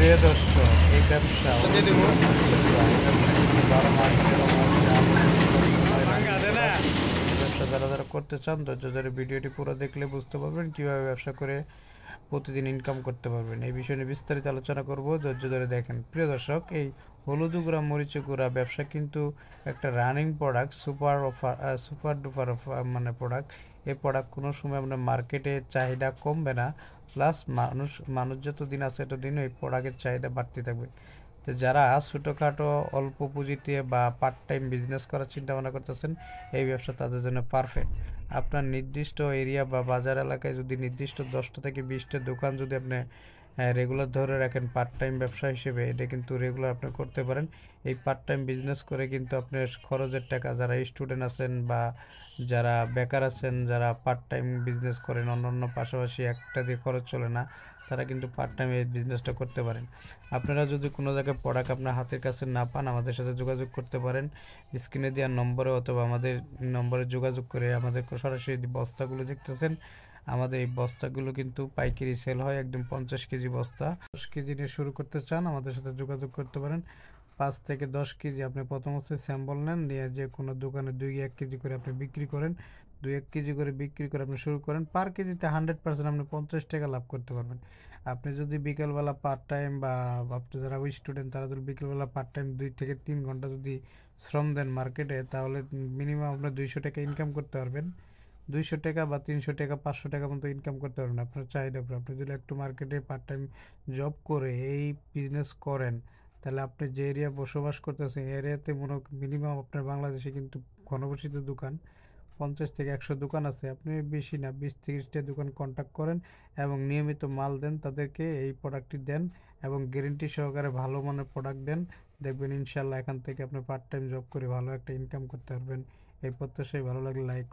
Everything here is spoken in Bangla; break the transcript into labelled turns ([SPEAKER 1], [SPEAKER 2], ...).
[SPEAKER 1] প্রিয় দর্শক, এই ব্যবসা কিন্তু 12 মাস 13 মাস সময় লাগে করার। এই ব্যবসা যারা যারা করতে চান ধৈর্য ধরে ভিডিওটি পুরো দেখলে বুঝতে পারবেন কিভাবে ব্যবসা করে প্রতিদিন ইনকাম করতে পারবেন। এই বিষয়ে নিয়ে বিস্তারিত আলোচনা করব, ধৈর্য ধরে দেখেন। প্রিয় দর্শক, এই হলুদ গুঁড়া মরিচ গুঁড়া ব্যবসা কিন্তু একটা রানিং প্রোডাক্ট, সুপার ডুপার মানে প্রোডাক্ট। এই প্রোডাক্ট কোনো সময় আপনার মার্কেটে চাহিদা কমবে না, প্লাস মানুষ যতদিন আছে ততদিন এই প্রোডাক্টের চাহিদা বাড়তে থাকবে। তো যারা ছোটোখাটো অল্প পুঁজিতে বা পার্ট টাইম বিজনেস করার চিন্তা ভাবনা করতেছেন, এই ব্যবসা তাদের জন্য পারফেক্ট। আপনার নির্দিষ্ট এরিয়া বা বাজার এলাকায় যদি নির্দিষ্ট 10টা থেকে 20টা দোকান যদি আপনি রেগুলার ধরে রাখেন পার্ট টাইম ব্যবসা হিসেবে, এটা কিন্তু রেগুলার আপনি করতে পারেন। এই পার্ট টাইম বিজনেস করে কিন্তু আপনার খরচের টাকা, যারা স্টুডেন্ট আছেন বা যারা বেকার আছেন, যারা পার্ট টাইম বিজনেস করেন, অন্য পাশাপাশি একটা দিয়ে খরচ চলে না, তারা কিন্তু পার্ট টাইম এই বিজনেসটা করতে পারেন। আপনারা যদি কোনো জায়গায় প্রোডাক্ট আপনার হাতের কাছে না পান, আমাদের সাথে যোগাযোগ করতে পারেন স্ক্রিনে দেওয়ার নম্বরে, অথবা আমাদের নম্বরে যোগাযোগ করে আমাদের সরাসরি বস্তাগুলো দেখতেছেন। আমাদের এই বস্তাগুলো কিন্তু পাইকারি সেল হয়, একদম 50 কেজি বস্তা। 10 কেজি নিয়ে শুরু করতে চান, আমাদের সাথে যোগাযোগ করতে পারেন। 5 থেকে 10 কেজি আপনি প্রথম হচ্ছে স্যাম্পল নেন, নিয়ে যে কোনো দোকানে 2-1 কেজি করে আপনি বিক্রি করেন। 2-1 কেজি করে বিক্রি করে আপনি শুরু করেন, পার কেজিতে 100% আপনি 50 টাকা লাভ করতে পারবেন। আপনি যদি বিকেলবেলা পার্ট টাইম বা আপনি যারা স্টুডেন্ট, তারা যদি বিকেলবেলা পার্ট টাইম 2 থেকে 3 ঘন্টা যদি শ্রম দেন মার্কেটে, তাহলে মিনিমাম আপনার 200 টাকা ইনকাম করতে পারবেন। 200 টাকা বা 300 টাকা 500 টাকা মতো ইনকাম করতে পারবেন আপনার চাহিদার উপর। আপনি যদি একটু মার্কেটে পার্ট টাইম জব করে এই বিজনেস করেন, তাহলে আপনি যে এরিয়া বসবাস করতেছেন এরিয়াতে মিনিমাম আপনার বাংলাদেশে কিন্তু ঘনবসতিত দোকান 50 থেকে 100 দোকান আছে। আপনি বেশি না 20-30টা দোকান কন্ট্যাক্ট করেন এবং নিয়মিত মাল দেন, তাদেরকে এই প্রোডাক্টটি দেন এবং গ্যারেন্টি সহকারে ভালো মানের প্রোডাক্ট দেন। দেখবেন ইনশাল্লাহ এখান থেকে আপনি পার্ট টাইম জব করে ভালো একটা ইনকাম করতে পারবেন। এই প্রত্যাশায় ভালো লাগলে লাইক